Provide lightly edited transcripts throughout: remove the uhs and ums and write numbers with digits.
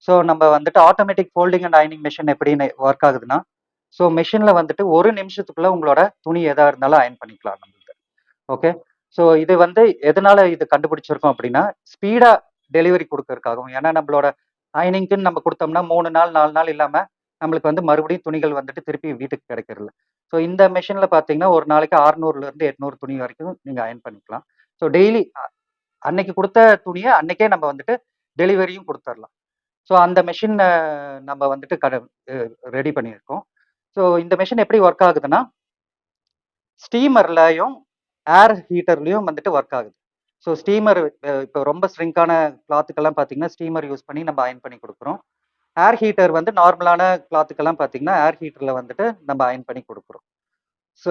So நம்ம வந்துட்டு automatic folding and அயனிங் machine எப்படின்னு ஒர்க் ஆகுதுன்னா, ஸோ மிஷின்ல வந்துட்டு 1 நிமிஷத்துக்குள்ள உங்களோட துணி எதா இருந்தாலும் அயர்ன் பண்ணிக்கலாம் நம்மளுது. ஓகே. ஸோ இது வந்து எதனால இது கண்டுபிடிச்சிருக்கோம் அப்படின்னா, ஸ்பீடா டெலிவரி குடுக்கறதுக்காகவும். ஏன்னா நம்மளோட அயர்னிங்க்குன்னு நம்ம குடுத்தோம்னா 3 நாள், 4 நாள் இல்லாம நம்மளுக்கு வந்து மறுபடியும் துணிகள் வந்துட்டு திருப்பி வீட்டுக்கு கிடைக்கிறதில்ல. ஸோ இந்த மெஷின்ல பார்த்தீங்கன்னா, ஒரு நாளைக்கு 600லேருந்து 800 துணி வரைக்கும் நீங்க அயர்ன் பண்ணிக்கலாம். ஸோ டெய்லி அன்னைக்கு குடுத்த துணிய அன்னைக்கே நம்ம வந்துட்டு டெலிவரியும் குடுத்துரலாம். ஸோ அந்த மெஷின நம்ம வந்துட்டு ரெடி பண்ணியிருக்கோம். ஸோ இந்த மெஷின் எப்படி ஒர்க் ஆகுதுன்னா, ஸ்டீமர்லயும், ஏர் ஹீட்டர்லயும் வந்துட்டு ஒர்க் ஆகுது. ஸோ ஸ்டீமர் இப்போ ரொம்ப ஸ்ரிங்கான கிளாத்துக்கெல்லாம் பார்த்தீங்கன்னா, ஸ்டீமர் யூஸ் பண்ணி நம்ம அயர்ன் பண்ணி குடுக்குறோம். ஏர் ஹீட்டர் வந்து நார்மலான கிளாத்துக்கெல்லாம் பார்த்தீங்கன்னா, ஏர் ஹீட்டர்ல வந்துட்டு நம்ம அயர்ன் பண்ணி குடுக்குறோம். ஸோ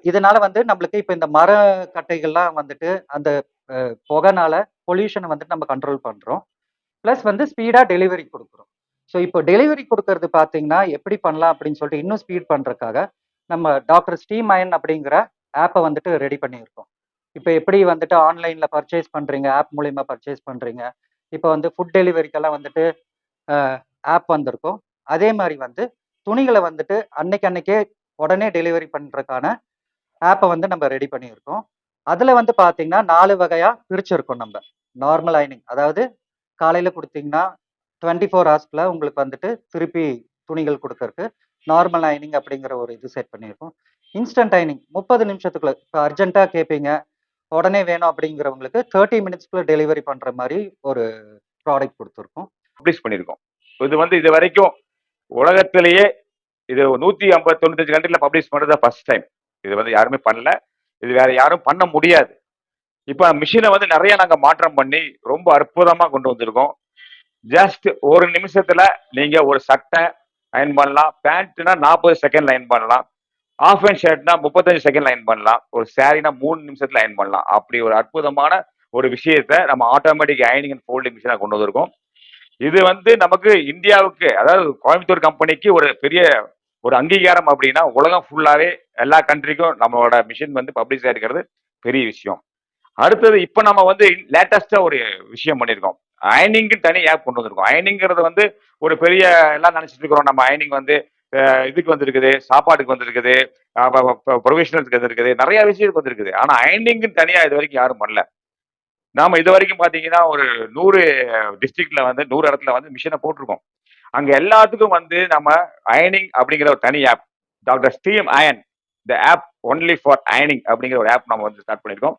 இதனால வந்து நம்மளுக்கு இப்ப இந்த மர கட்டைகள்லாம் வந்துட்டு அந்த புகைனால பொல்யூஷன வந்துட்டு நம்ம கண்ட்ரோல் பண்றோம். பிளஸ் வந்து ஸ்பீடா டெலிவரி குடுக்குறோம். ஸோ இப்போ டெலிவரி குடுக்கறது பார்த்தீங்கன்னா, எப்படி பண்ணலாம் அப்படின்னு சொல்லிட்டு இன்னும் ஸ்பீட் பண்றதுக்காக, நம்ம டாக்டர் ஸ்டீம் அயன் அப்படிங்கிற ஆப்ப வந்துட்டு ரெடி பண்ணியிருக்கோம். இப்ப எப்படி வந்துட்டு ஆன்லைன்ல பர்ச்சேஸ் பண்றீங்க, ஆப் மூலியமா பர்ச்சேஸ் பண்றீங்க. இப்ப வந்து ஃபுட் டெலிவரிக்கெல்லாம் வந்துட்டு அ ஆப் வந்திருக்கும். அதே மாரி வந்து துணிகள வந்துட்டு அன்னைக்கு அன்னைக்கே உடனே டெலிவரி பண்றதுக்கான ஆப்ப வந்து நம்ம ரெடி பண்ணியிருக்கோம். அதுல வந்து பார்த்தீங்கன்னா, 4 வகையா பிரிச்சிருக்கோம் நம்ப. நார்மல் அயர்னிங் அதாவது காலையில குடுத்தீங்கன்னா, 24 ஹார்ஸ்க்குள்ள உங்களுக்கு வந்துட்டு திருப்பி துணிகள் குடுக்கறக்கு, நார்மல் அயர்னிங் அப்படிங்கிற ஒரு இது செட் பண்ணியிருக்கோம். இன்ஸ்டன்ட் அயர்னிங் 30 நிமிஷத்துக்குள்ள இப்ப அர்ஜென்ட்டா கேட்பீங்க, உடனே வேணும் அப்படிங்கிறவங்களுக்கு 30 மினிட்ஸ்க்குள்ள டெலிவரி பண்ற மாரி ஒரு ப்ராடக்ட் குடுத்துருக்கோம். பப்ளிஷ் பண்ணியிருக்கோம். இது வந்து இதுவரைக்கும் உலகத்திலேயே இது 150 95 கண்ட்ரில பப்ளிஷ் பண்றது ஃபர்ஸ்ட் டைம். இது வந்து யாருமே பண்ணல. இது வேற யாரும் பண்ண முடியாது. இப்ப மிஷினை வந்து நிறைய நாங்க மாற்றம் பண்ணி ரொம்ப அற்புதமா கொண்டு வந்திருக்கோம். ஜஸ்ட் ஒரு நிமிஷத்துல நீங்க ஒரு சட்டை அயன் பண்ணலாம், பேண்ட்னா 40 செகண்ட்ல அயன் பண்ணலாம், ஆஃப் அண்ட் ஷர்ட்னா 35 செகண்ட்ல அயன் பண்ணலாம், ஒரு சாரினா 3 நிமிஷத்துல அயன் பண்ணலாம். அப்படி ஒரு அற்புதமான ஒரு விஷயத்தை நம்ம ஆட்டோமேட்டிக் அயனிங் அண்ட் ஃபோல்டிங் மிஷினா கொண்டு வந்திருக்கோம். இது வந்து நமக்கு இந்தியாவுக்கு, அதாவது கோயம்புத்தூர் கம்பெனிக்கு ஒரு பெரிய ஒரு அங்கீகாரம். அப்படின்னா உலகம் ஃபுல்லாவே எல்லா கண்ட்ரிக்கும் நம்மளோட மிஷின் வந்து பப்ளிஷ் ஆயிருக்கிறது பெரிய விஷயம். அடுத்தது இப்ப நம்ம வந்து லேட்டஸ்டா ஒரு விஷயம் பண்ணிருக்கோம். அயனிங்கு தனி ஆப் கொண்டு வந்திருக்கோம். அயனிங்கிறது வந்து ஒரு பெரிய எல்லாம் நினைச்சிட்டு இருக்கிறோம். நம்ம அயனிங் வந்து இதுக்கு வந்திருக்குது, சாப்பாட்டுக்கு வந்திருக்குது, ப்ரொஃபஷனல்ஸ்க்கு வந்திருக்குது, நிறைய விஷயத்துக்கு வந்திருக்குது. ஆனா அயனிங்கு தனியா இது வரைக்கும் யாரும் பண்ணல. நாம இது வரைக்கும் பாத்தீங்கன்னா ஒரு 100 டிஸ்ட்ரிக்ட்ல வந்து 100 இடத்துல வந்து மிஷினை போட்டிருக்கோம். அங்க எல்லாத்துக்கும் வந்து நம்ம அயனிங் அப்படிங்கிற ஒரு தனி app, doctor steam iron the app only for அயனிங் அப்படிங்கிற ஒரு ஆப் நம்ம வந்து ஸ்டார்ட் பண்ணிருக்கோம்.